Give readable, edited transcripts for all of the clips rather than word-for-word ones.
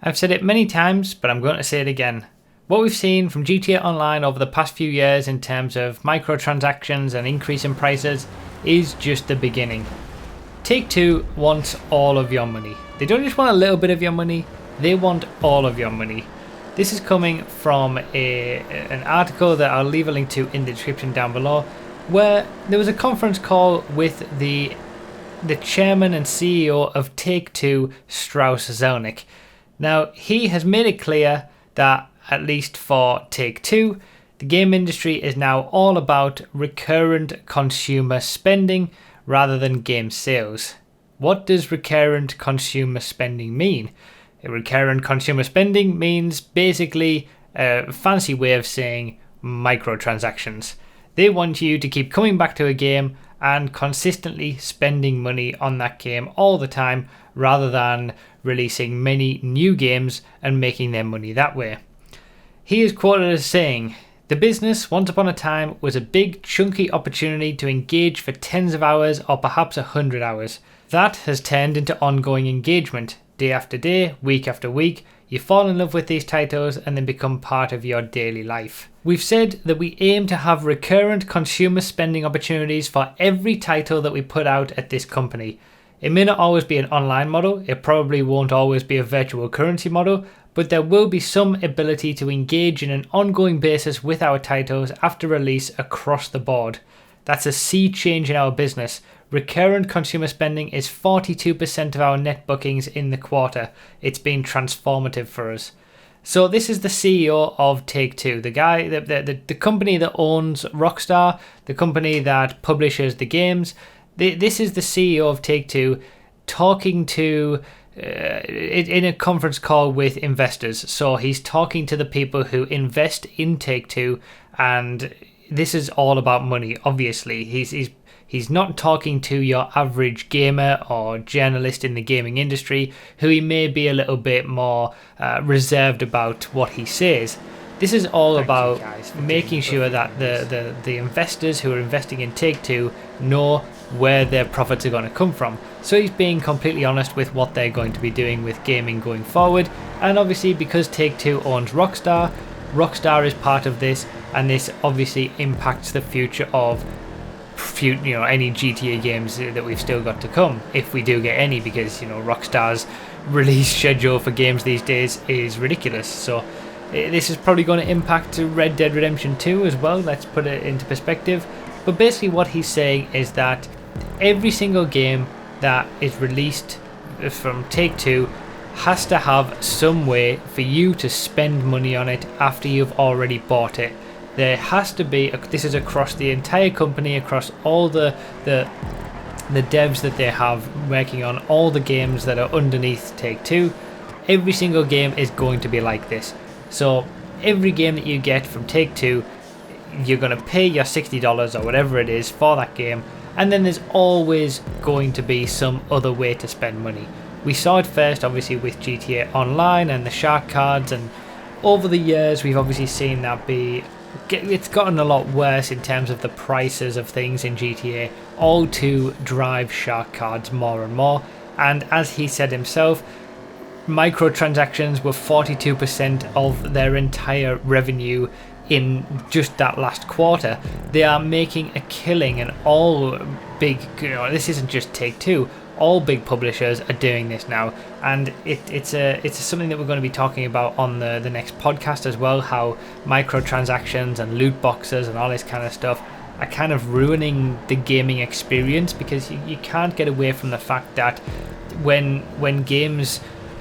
I've said it many times, but I'm going to say it again. What we've seen from GTA Online over the past few years in terms of microtransactions and increase in prices is just the beginning. Take-Two wants all of your money. They don't just want a little bit of your money, they want all of your money. This is coming from an article that I'll leave a link to in the description down below, where there was a conference call with the chairman and CEO of Take-Two, Strauss Zelnick. Now, he has made it clear that, at least for Take-Two, the game industry is now all about recurrent consumer spending rather than game sales. What does recurrent consumer spending mean? Recurrent consumer spending means basically a fancy way of saying microtransactions. They want you to keep coming back to a game and consistently spending money on that game all the time rather than releasing many new games and making their money that way. He is quoted as saying, "The business once upon a time was a big chunky opportunity to engage for tens of hours or perhaps 100 hours. That has turned into ongoing engagement. Day after day, week after week, you fall in love with these titles and then become part of your daily life. We've said that we aim to have recurrent consumer spending opportunities for every title that we put out at this company. It may not always be an online model, it probably won't always be a virtual currency model, but there will be some ability to engage in an ongoing basis with our titles after release across the board. That's a sea change in our business. Recurrent consumer spending is 42% of our net bookings in the quarter. It's been transformative for us." So this is the CEO of Take-Two, the guy, the company that owns Rockstar, the company that publishes the games. This is the CEO of Take-Two talking to in a conference call with investors. So he's talking to the people who invest in Take-Two, and this is all about money. Obviously, he's not talking to your average gamer or journalist in the gaming industry, who he may be a little bit more reserved about what he says. This is all about making sure that the investors who are investing in Take-Two know where their profits are going to come from. So he's being completely honest with what they're going to be doing with gaming going forward. And obviously, because Take-Two owns Rockstar, Rockstar is part of this, and this obviously impacts the future of any GTA games that we've still got to come, if we do get any, because Rockstar's release schedule for games these days is ridiculous. So this is probably going to impact Red Dead Redemption 2 as well. Let's put it into perspective. But basically what he's saying is that every single game that is released from Take-Two has to have some way for you to spend money on it after you've already bought it. There has to be, this is across the entire company, across all the devs that they have working on all the games that are underneath Take-Two. Every single game is going to be like this. So every game that you get from Take-Two, you're going to pay your $60 or whatever it is for that game, and then there's always going to be some other way to spend money. We saw it first obviously with GTA Online and the shark cards, and over the years we've obviously seen that it's gotten a lot worse in terms of the prices of things in GTA, all to drive shark cards more and more. And as he said himself, microtransactions were 42% of their entire revenue in just that last quarter. They are making a killing, and all big, this isn't just Take-Two, all big publishers are doing this now, and it's something that we're going to be talking about on the next podcast as well, how microtransactions and loot boxes and all this kind of stuff are kind of ruining the gaming experience, because you can't get away from the fact that when games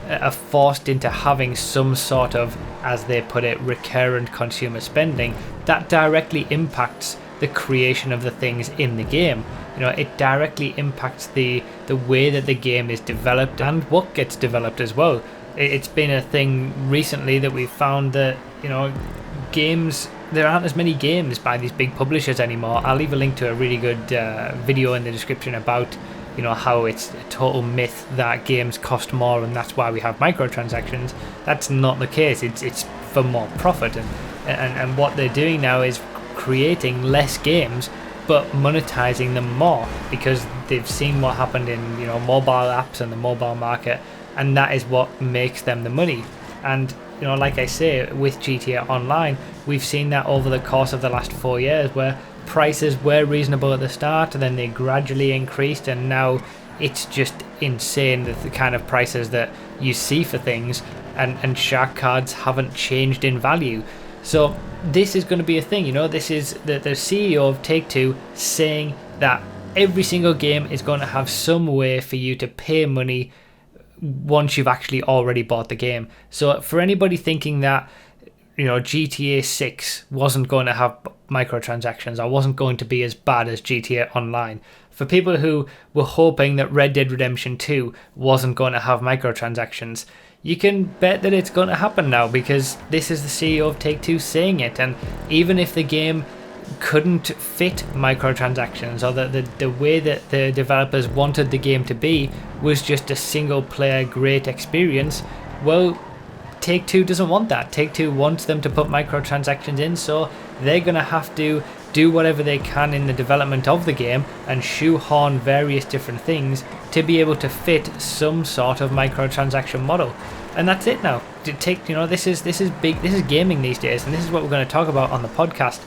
are forced into having some sort of, as they put it, recurrent consumer spending, that directly impacts the creation of the things in the game. It directly impacts the way that the game is developed and what gets developed as well. It's been a thing recently that we've found that games, there aren't as many games by these big publishers anymore. I'll leave a link to a really good video in the description about how it's a total myth that games cost more and that's why we have microtransactions. That's not the case. It's for more profit, and what they're doing now is creating less games but monetizing them more, because they've seen what happened in mobile apps and the mobile market, and that is what makes them the money. And you know, like I say, with GTA Online, we've seen that over the course of the last 4 years, where prices were reasonable at the start, and then they gradually increased, and now it's just insane the kind of prices that you see for things, and shark cards haven't changed in value. So this is going to be a thing, you know. This is the CEO of Take-Two saying that every single game is going to have some way for you to pay money once you've actually already bought the game. So for anybody thinking that, you know, GTA 6 wasn't going to have microtransactions or wasn't going to be as bad as GTA Online, for people who were hoping that Red Dead Redemption 2 wasn't going to have microtransactions, you can bet that it's going to happen now, because this is the CEO of Take-Two saying it. And even if the game couldn't fit microtransactions, or the way that the developers wanted the game to be was just a single player great experience, well, Take-Two doesn't want that. Take-Two wants them to put microtransactions in, so they're going to have to do whatever they can in the development of the game and shoehorn various different things to be able to fit some sort of microtransaction model. And that's it now. You know, this is big. This is gaming these days, and this is what we're going to talk about on the podcast.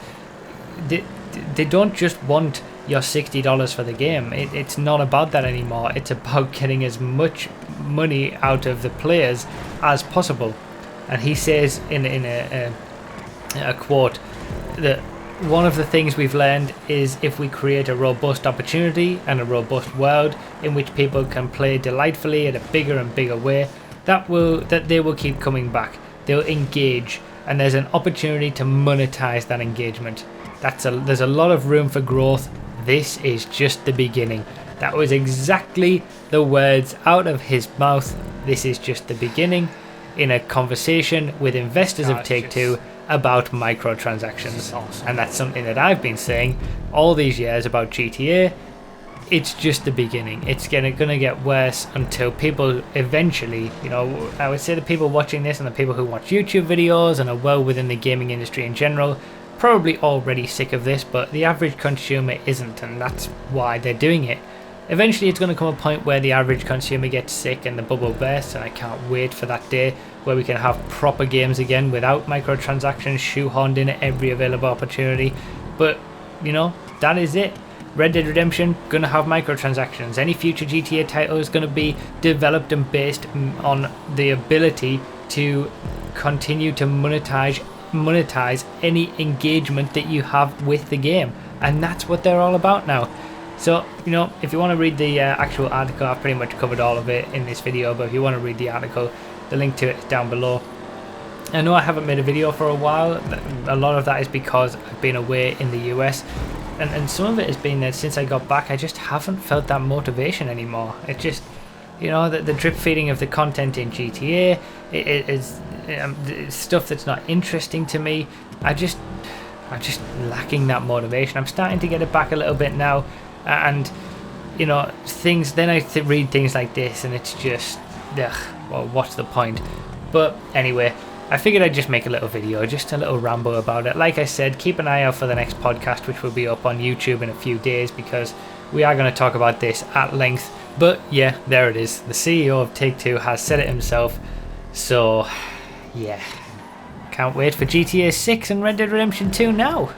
They don't just want your $60 for the game. It's not about that anymore. It's about getting as much money out of the players as possible. And he says in a quote that one of the things we've learned is if we create a robust opportunity and a robust world in which people can play delightfully at a bigger and bigger way, that they will keep coming back. They'll engage, and there's an opportunity to monetize that engagement. There's a lot of room for growth. This is just the beginning. That was exactly the words out of his mouth. This is just the beginning, in a conversation with investors of Take-Two about microtransactions. Awesome. And that's something that I've been saying all these years about GTA. It's just the beginning. It's gonna get worse until people eventually, you know, I would say the people watching this and the people who watch YouTube videos and are well within the gaming industry in general, probably already sick of this, but the average consumer isn't, and that's why they're doing it. Eventually it's going to come a point where the average consumer gets sick and the bubble bursts, and I can't wait for that day where we can have proper games again without microtransactions shoehorned in at every available opportunity. But, you know, that is it. Red Dead Redemption, going to have microtransactions. Any future GTA title is going to be developed and based on the ability to continue to monetize any engagement that you have with the game, and that's what they're all about now. So, you know, if you want to read the actual article, I've pretty much covered all of it in this video, but if you want to read the article, the link to it is down below. I know I haven't made a video for a while. A lot of that is because I've been away in the US, and some of it has been that since I got back, I just haven't felt that motivation anymore. It just, you know, the drip feeding of the content in GTA, it is stuff that's not interesting to me. I'm just lacking that motivation. I'm starting to get it back a little bit now, and you know, things. Then I read things like this, and it's just, ugh, well, what's the point? But anyway, I figured I'd just make a little video, just a little ramble about it. Like I said, keep an eye out for the next podcast, which will be up on YouTube in a few days, because we are going to talk about this at length. But yeah, there it is. The CEO of Take-Two has said it himself. So yeah, can't wait for GTA 6 and Red Dead Redemption 2 now.